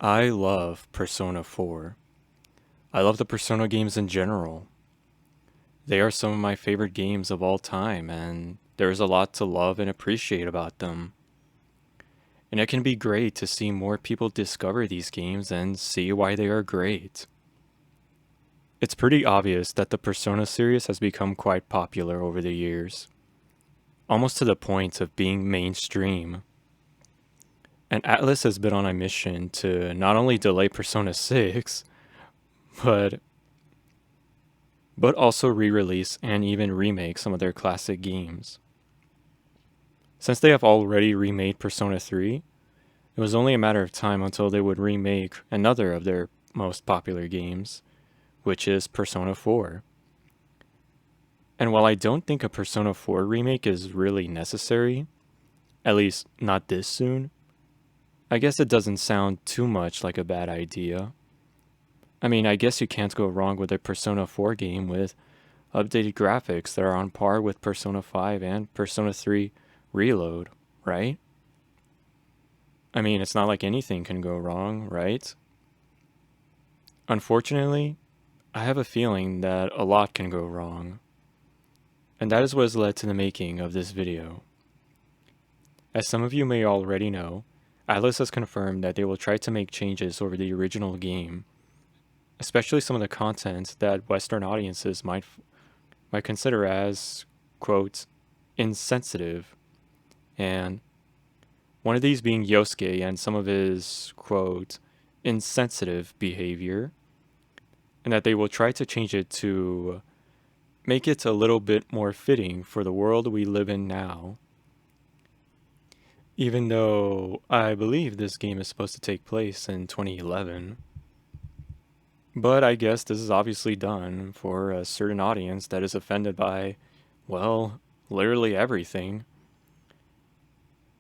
I love Persona 4. I love the Persona games in general. They are some of my favorite games of all time, and there's a lot to love and appreciate about them. And it can be great to see more people discover these games and see why they are great. It's pretty obvious that the Persona series has become quite popular over the years, almost to the point of being mainstream. And Atlas has been on a mission to not only delay Persona 6, but also re-release and even remake some of their classic games. Since they have already remade Persona 3, it was only a matter of time until they would remake another of their most popular games, which is Persona 4. And while I don't think a Persona 4 remake is really necessary, at least not this soon, I guess it doesn't sound too much like a bad idea. I mean, I guess you can't go wrong with a Persona 4 game with updated graphics that are on par with Persona 5 and Persona 3 Reload, right? I mean, it's not like anything can go wrong, right? Unfortunately, I have a feeling that a lot can go wrong. And that is what has led to the making of this video. As some of you may already know, Atlas has confirmed that they will try to make changes over the original game, especially some of the content that Western audiences might consider as, quote, insensitive, and one of these being Yosuke and some of his, quote, insensitive behavior, and that they will try to change it to make it a little bit more fitting for the world we live in now. Even though I believe this game is supposed to take place in 2011. But I guess this is obviously done for a certain audience that is offended by, well, literally everything.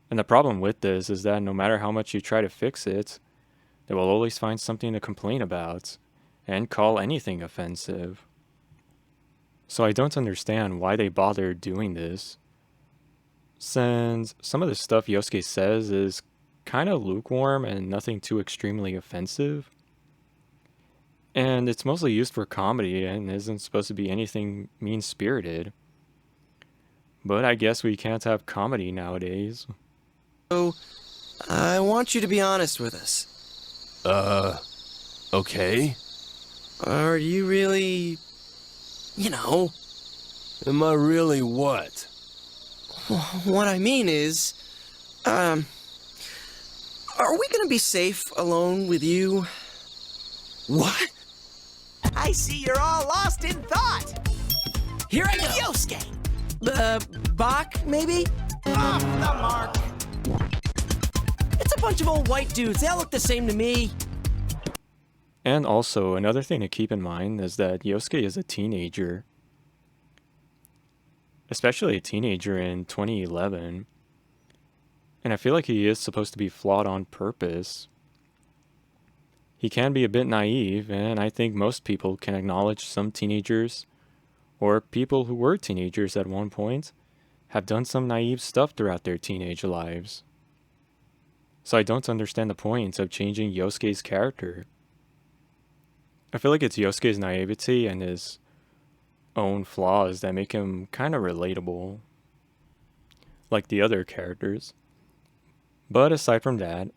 And the problem with this is that no matter how much you try to fix it, they will always find something to complain about and call anything offensive. So I don't understand why they bothered doing this, since some of the stuff Yosuke says is kind of lukewarm and nothing too extremely offensive. And it's mostly used for comedy and isn't supposed to be anything mean-spirited. But I guess we can't have comedy nowadays. So, I want you to be honest with us. Okay. Are you really... Am I really what? What I mean is... Are we gonna be safe alone with you? What? I see you're all lost in thought. Here I go! Yosuke, Bach, maybe? off the mark. It's a bunch of old white dudes. They all look the same to me. And also, another thing to keep in mind is that Yosuke is a teenager. Especially a teenager in 2011. And I feel like he is supposed to be flawed on purpose. He can be a bit naive, and I think most people can acknowledge some teenagers, or people who were teenagers at one point, have done some naive stuff throughout their teenage lives. So I don't understand the point of changing Yosuke's character. I feel like it's Yosuke's naivety and his own flaws that make him kind of relatable, like the other characters. But aside from that,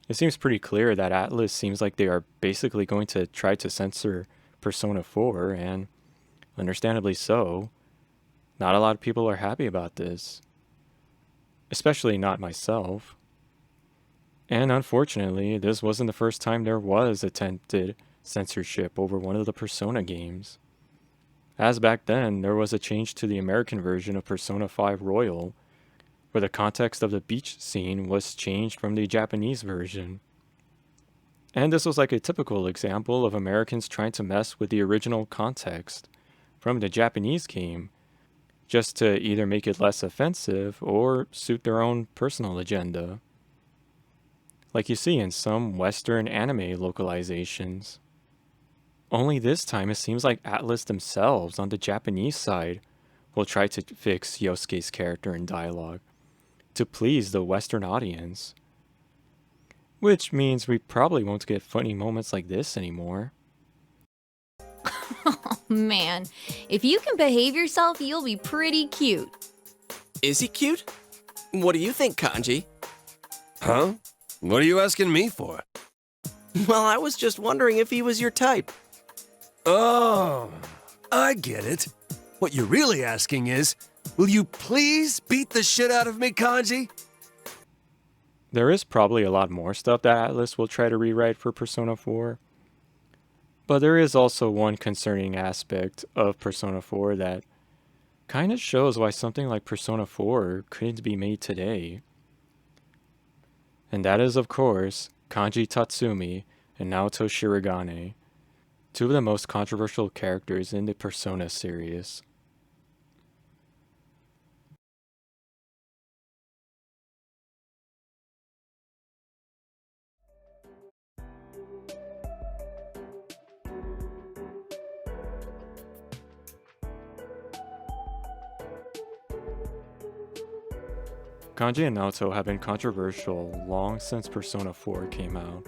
it seems pretty clear that Atlas seems like they are basically going to try to censor Persona 4, and understandably so. Not a lot of people are happy about this, especially not myself. And unfortunately, this wasn't the first time there was attempted censorship over one of the Persona games. As back then, there was a change to the American version of Persona 5 Royal, where the context of the beach scene was changed from the Japanese version. And this was like a typical example of Americans trying to mess with the original context from the Japanese game, just to either make it less offensive or suit their own personal agenda, like you see in some Western anime localizations. Only this time it seems like Atlas themselves on the Japanese side will try to fix Yosuke's character and dialogue to please the Western audience. Which means we probably won't get funny moments like this anymore. Oh man, if you can behave yourself, you'll be pretty cute. Is he cute? What do you think, Kanji? Huh? What are you asking me for? Well, I was just wondering if he was your type. Oh, I get it. What you're really asking is, will you please beat the shit out of me, Kanji? There is probably a lot more stuff that Atlas will try to rewrite for Persona 4. But there is also one concerning aspect of Persona 4 that kind of shows why something like Persona 4 couldn't be made today. And that is, of course, Kanji Tatsumi and Naoto Shirogane, two of the most controversial characters in the Persona series. Kanji and Naoto have been controversial long since Persona 4 came out,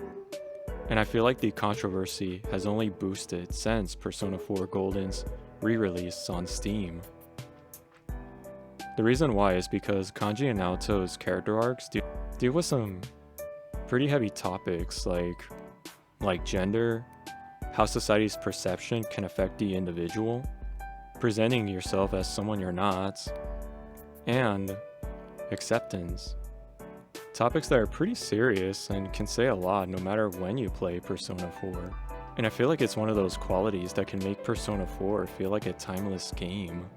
and I feel like the controversy has only boosted since Persona 4 Golden's re-release on Steam. The reason why is because Kanji and Naoto's character arcs deal with some pretty heavy topics like gender, how society's perception can affect the individual, presenting yourself as someone you're not, and acceptance. Topics that are pretty serious and can say a lot no matter when you play Persona 4. And I feel like it's one of those qualities that can make Persona 4 feel like a timeless game.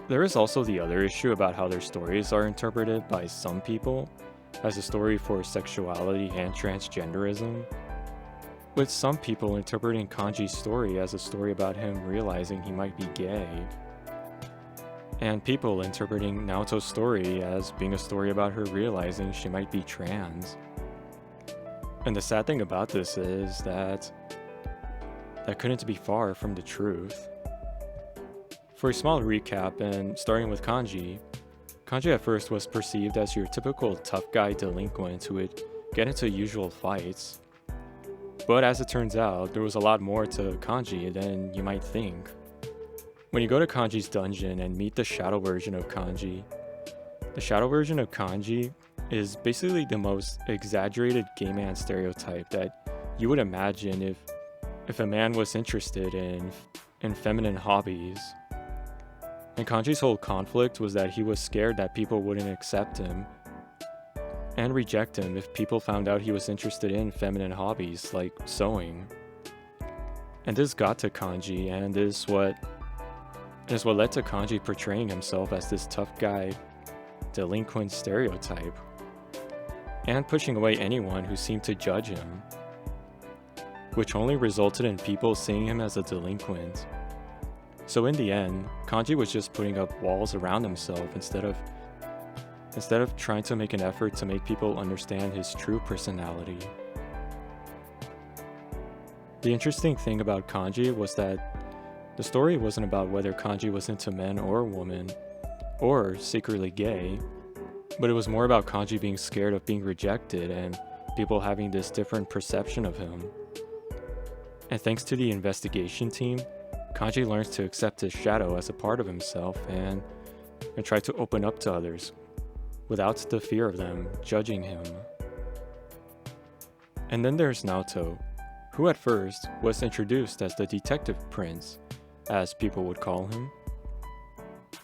There is also the other issue about how their stories are interpreted by some people as a story for sexuality and transgenderism, with some people interpreting Kanji's story as a story about him realizing he might be gay, and people interpreting Naoto's story as being a story about her realizing she might be trans. And the sad thing about this is that couldn't be far from the truth. For a small recap, and starting with Kanji at first was perceived as your typical tough guy delinquent who would get into usual fights. But as it turns out, there was a lot more to Kanji than you might think. When you go to Kanji's dungeon and meet the shadow version of Kanji, the shadow version of Kanji is basically the most exaggerated gay man stereotype that you would imagine if a man was interested in feminine hobbies. And Kanji's whole conflict was that he was scared that people wouldn't accept him and reject him if people found out he was interested in feminine hobbies like sewing. And this got to Kanji, and is what led to Kanji portraying himself as this tough guy delinquent stereotype, and pushing away anyone who seemed to judge him, which only resulted in people seeing him as a delinquent. So in the end, Kanji was just putting up walls around himself instead of trying to make an effort to make people understand his true personality. The interesting thing about Kanji was that the story wasn't about whether Kanji was into men or women, or secretly gay, but it was more about Kanji being scared of being rejected and people having this different perception of him. And thanks to the investigation team, Kanji learns to accept his shadow as a part of himself and try to open up to others without the fear of them judging him. And then there's Naoto, who at first was introduced as the detective prince, as people would call him,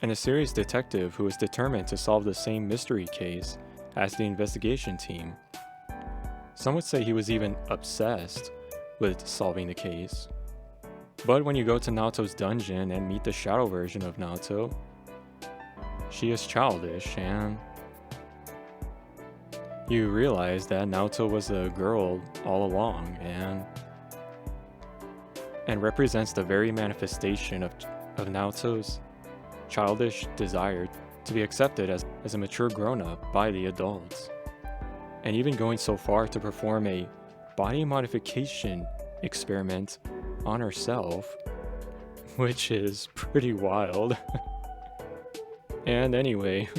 and a serious detective who is determined to solve the same mystery case as the investigation team. Some would say he was even obsessed with solving the case. But when you go to Naoto's dungeon and meet the shadow version of Naoto, she is childish, and you realize that Naoto was a girl all along and represents the very manifestation of Naoto's childish desire to be accepted as a mature grown-up by the adults, and even going so far to perform a body modification experiment on herself, which is pretty wild. And anyway,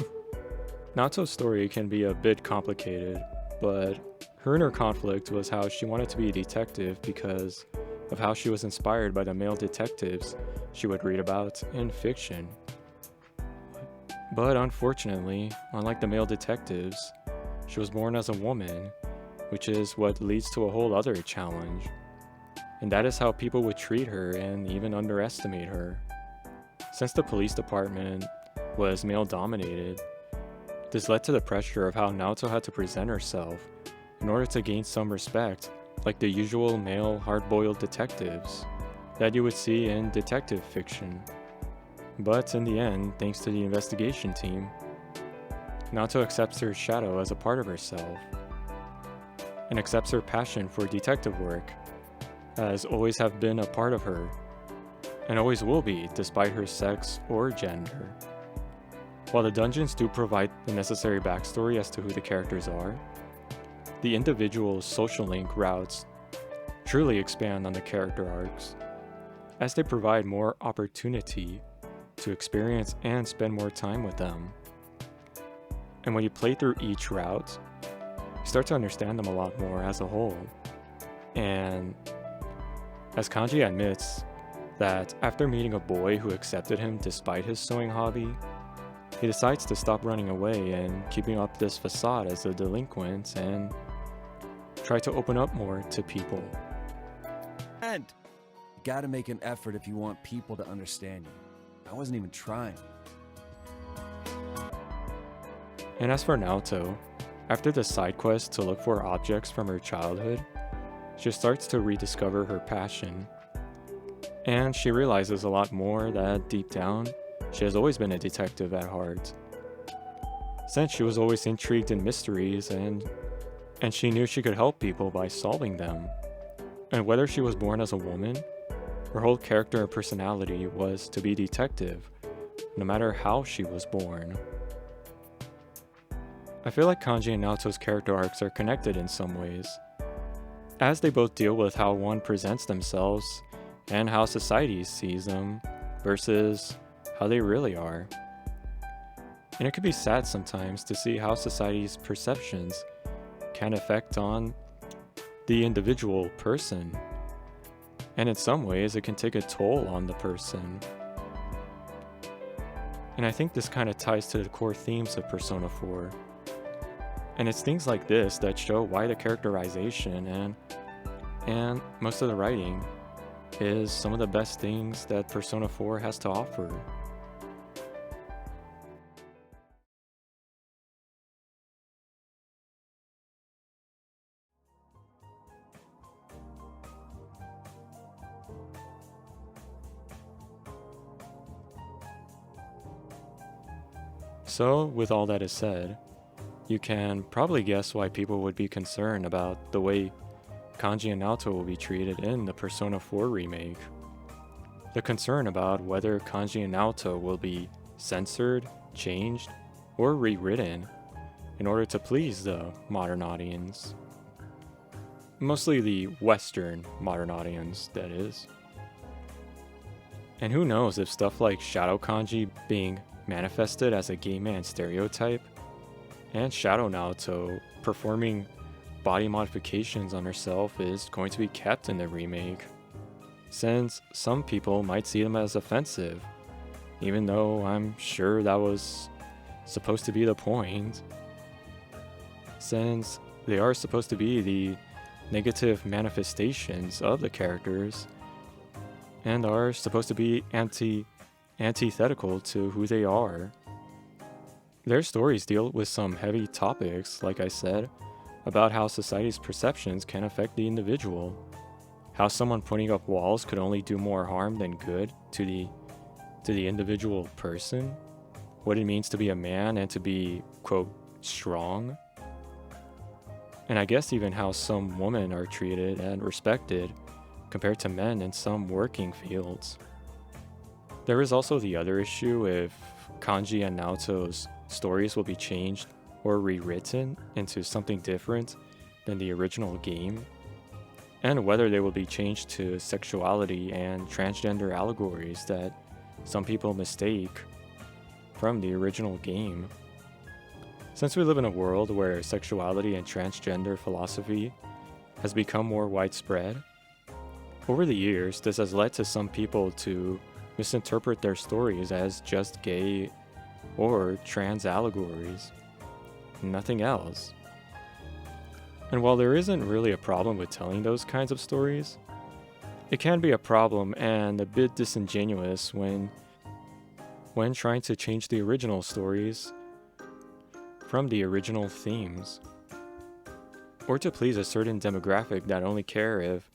Naoto's story can be a bit complicated, but Her inner conflict was how she wanted to be a detective because of how she was inspired by the male detectives she would read about in fiction. But unfortunately, unlike the male detectives, she was born as a woman, which is what leads to a whole other challenge. And that is how people would treat her and even underestimate her. Since the police department was male dominated, this led to the pressure of how Naoto had to present herself in order to gain some respect, like the usual male hard-boiled detectives that you would see in detective fiction. But in the end, thanks to the investigation team, Naoto accepts her shadow as a part of herself and accepts her passion for detective work as always have been a part of her and always will be despite her sex or gender. While the dungeons do provide the necessary backstory as to who the characters are, the individual social link routes truly expand on the character arcs, as they provide more opportunity to experience and spend more time with them. And when you play through each route, you start to understand them a lot more as a whole. And as Kanji admits that after meeting a boy who accepted him despite his sewing hobby, he decides to stop running away and keeping up this facade as a delinquent and try to open up more to people. And you gotta make an effort if you want people to understand you. I wasn't even trying. And as for Naoto, after the side quest to look for objects from her childhood, she starts to rediscover her passion. And she realizes a lot more that deep down, she has always been a detective at heart. Since she was always intrigued in mysteries and she knew she could help people by solving them. And whether she was born as a woman, her whole character and personality was to be detective, no matter how she was born. I feel like Kanji and Naoto's character arcs are connected in some ways, as they both deal with how one presents themselves and how society sees them versus how they really are. And it can be sad sometimes to see how society's perceptions can affect on the individual person. And in some ways, it can take a toll on the person. And I think this kind of ties to the core themes of Persona 4. And it's things like this that show why the characterization and most of the writing is some of the best things that Persona 4 has to offer. So, with all that is said, you can probably guess why people would be concerned about the way Kanji and Naoto will be treated in the Persona 4 remake. The concern about whether Kanji and Naoto will be censored, changed, or rewritten in order to please the modern audience. Mostly the Western modern audience, that is. And who knows if stuff like Shadow Kanji being manifested as a gay man stereotype, and Shadow Naoto performing body modifications on herself is going to be kept in the remake, since some people might see them as offensive, even though I'm sure that was supposed to be the point, since they are supposed to be the negative manifestations of the characters and are supposed to be antithetical to who they are. Their stories deal with some heavy topics, like I said, about how society's perceptions can affect the individual, how someone putting up walls could only do more harm than good to the individual person, what it means to be a man and to be, quote, strong, and I guess even how some women are treated and respected compared to men in some working fields. There is also the other issue if Kanji and Naoto's stories will be changed or rewritten into something different than the original game, and whether they will be changed to sexuality and transgender allegories that some people mistake from the original game. Since we live in a world where sexuality and transgender philosophy has become more widespread, over the years this has led to some people to misinterpret their stories as just gay or trans allegories, nothing else. And while there isn't really a problem with telling those kinds of stories, it can be a problem and a bit disingenuous when trying to change the original stories from the original themes, or to please a certain demographic that only care if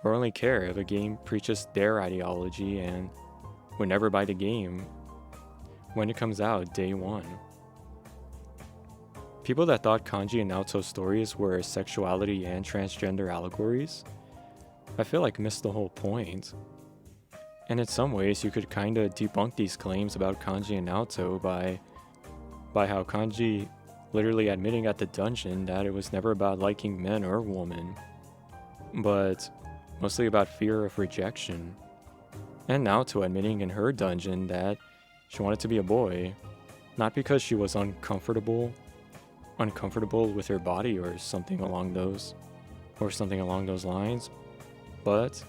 a game preaches their ideology and would never buy the game when it comes out day one. People that thought Kanji and Naoto stories were sexuality and transgender allegories, I feel like missed the whole point. And in some ways you could kinda debunk these claims about Kanji and Naoto by how Kanji literally admitting at the dungeon that it was never about liking men or women, but mostly about fear of rejection. And Naoto admitting in her dungeon that she wanted to be a boy, not because she was uncomfortable with her body or something along those lines, but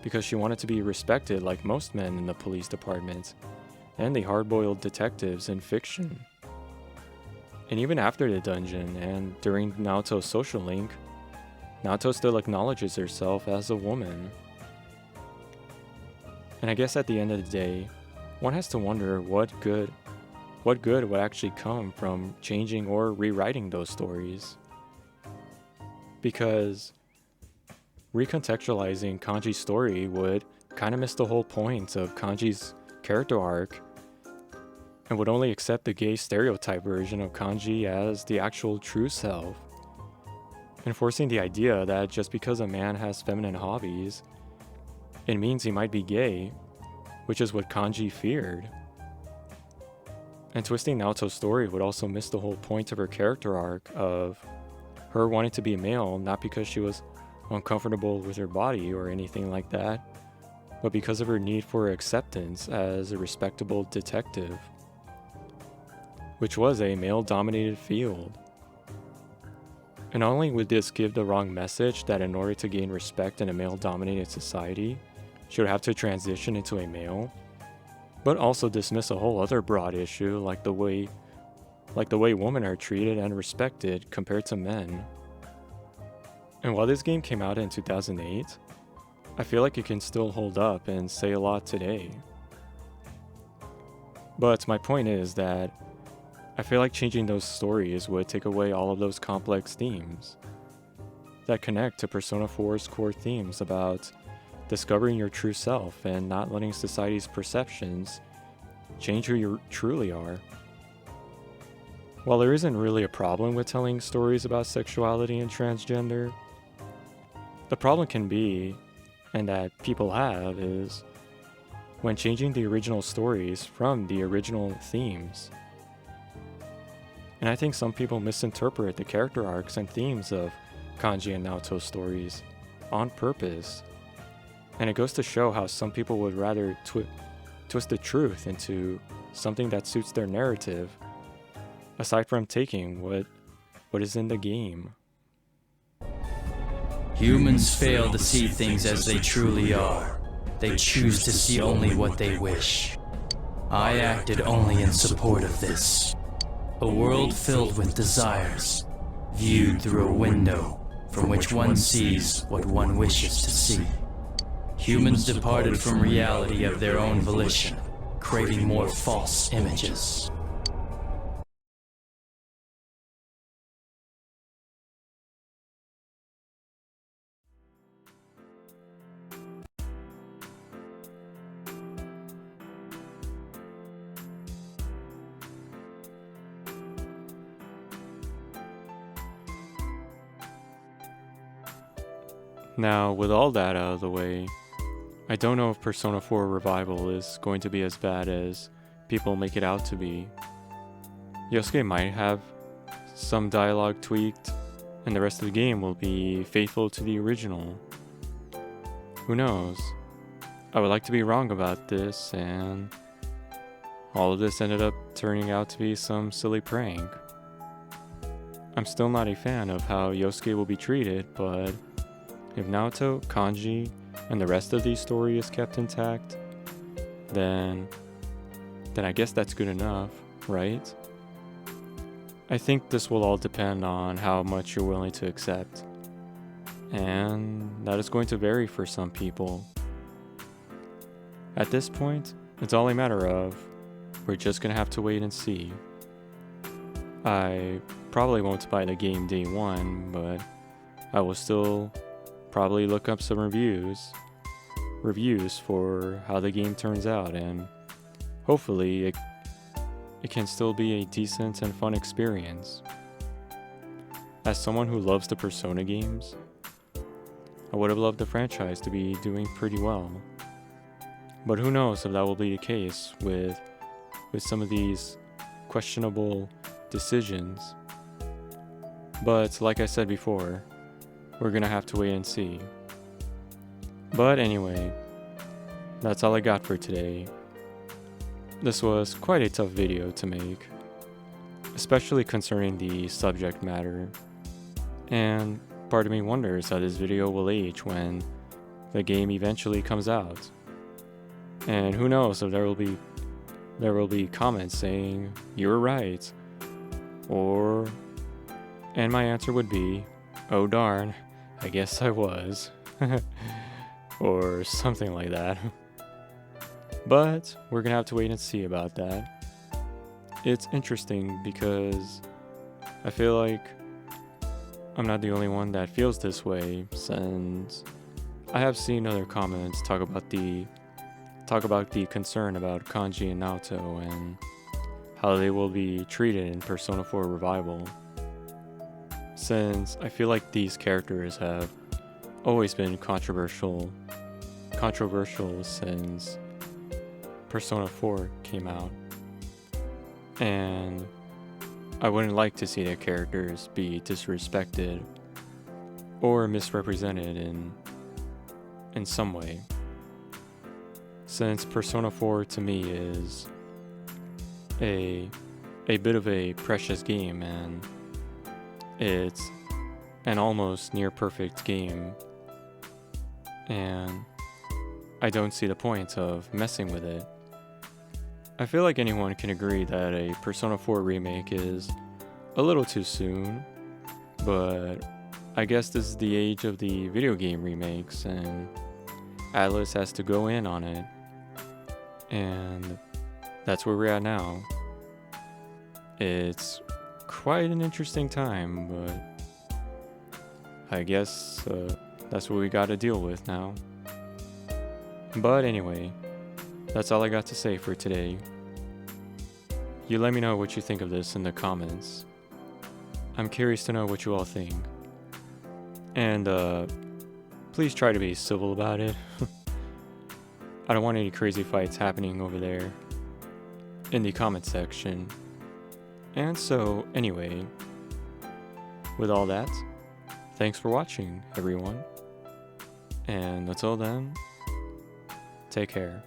because she wanted to be respected like most men in the police department and the hard-boiled detectives in fiction. And even after the dungeon and during Naoto's social link, Naoto still acknowledges herself as a woman. And I guess at the end of the day, one has to wonder what good would actually come from changing or rewriting those stories. Because recontextualizing Kanji's story would kind of miss the whole point of Kanji's character arc and would only accept the gay stereotype version of Kanji as the actual true self, enforcing the idea that just because a man has feminine hobbies, it means he might be gay, which is what Kanji feared. And twisting Naoto's story would also miss the whole point of her character arc of her wanting to be a male, not because she was uncomfortable with her body or anything like that, but because of her need for acceptance as a respectable detective, which was a male-dominated field. And not only would this give the wrong message that in order to gain respect in a male-dominated society, she would have to transition into a male, but also dismiss a whole other broad issue like the way women are treated and respected compared to men. And while this game came out in 2008, I feel like it can still hold up and say a lot today. But my point is that I feel like changing those stories would take away all of those complex themes that connect to Persona 4's core themes about discovering your true self and not letting society's perceptions change who you truly are. While there isn't really a problem with telling stories about sexuality and transgender, the problem can be, and that people have, is when changing the original stories from the original themes. And I think some people misinterpret the character arcs and themes of Kanji and Naoto stories on purpose. And it goes to show how some people would rather twist the truth into something that suits their narrative, aside from taking what is in the game. Humans fail to see things as they truly are. They choose to see only what they wish. I acted only in support of this. A world filled with desires, viewed through a window from which one sees what one wishes to see. Humans departed from reality of their own volition, craving more false images. Now, with all that out of the way, I don't know if Persona 4 Revival is going to be as bad as people make it out to be. Yosuke might have some dialogue tweaked, and the rest of the game will be faithful to the original. Who knows? I would like to be wrong about this, and all of this ended up turning out to be some silly prank. I'm still not a fan of how Yosuke will be treated, but if Naoto, Kanji, and the rest of the story is kept intact, then I guess that's good enough, right? I think this will all depend on how much you're willing to accept. And that is going to vary for some people. At this point, it's all a matter of we're just gonna have to wait and see. I probably won't buy the game day one, but I will still probably look up some reviews for how the game turns out, and hopefully it can still be a decent and fun experience. As someone who loves the Persona games, I would have loved the franchise to be doing pretty well. But who knows if that will be the case with some of these questionable decisions. But like I said before, we're gonna have to wait and see. But anyway, that's all I got for today. This was quite a tough video to make, especially concerning the subject matter. And part of me wonders how this video will age when the game eventually comes out. And who knows if there will be comments saying, "You were right," and my answer would be, "Oh darn, I guess I was," or something like that. But we're gonna have to wait and see about that. It's interesting because I feel like I'm not the only one that feels this way, since I have seen other comments talk about the concern about Kanji and Naoto and how they will be treated in Persona 4 Revival. Since I feel like these characters have always been controversial since Persona 4 came out. And I wouldn't like to see their characters be disrespected or misrepresented in some way. Since Persona 4 to me is a bit of a precious game, and it's an almost near perfect game, and I don't see the point of messing with it. I feel like anyone can agree that a Persona 4 remake is a little too soon, but I guess this is the age of the video game remakes, and Atlas has to go in on it. And that's where we're at now. It's quite an interesting time, but I guess that's what we gotta deal with now. But anyway, that's all I got to say for today. You let me know what you think of this in the comments. I'm curious to know what you all think. And please try to be civil about it. I don't want any crazy fights happening over there in the comment section. And so, anyway, with all that, thanks for watching, everyone. And until then, take care.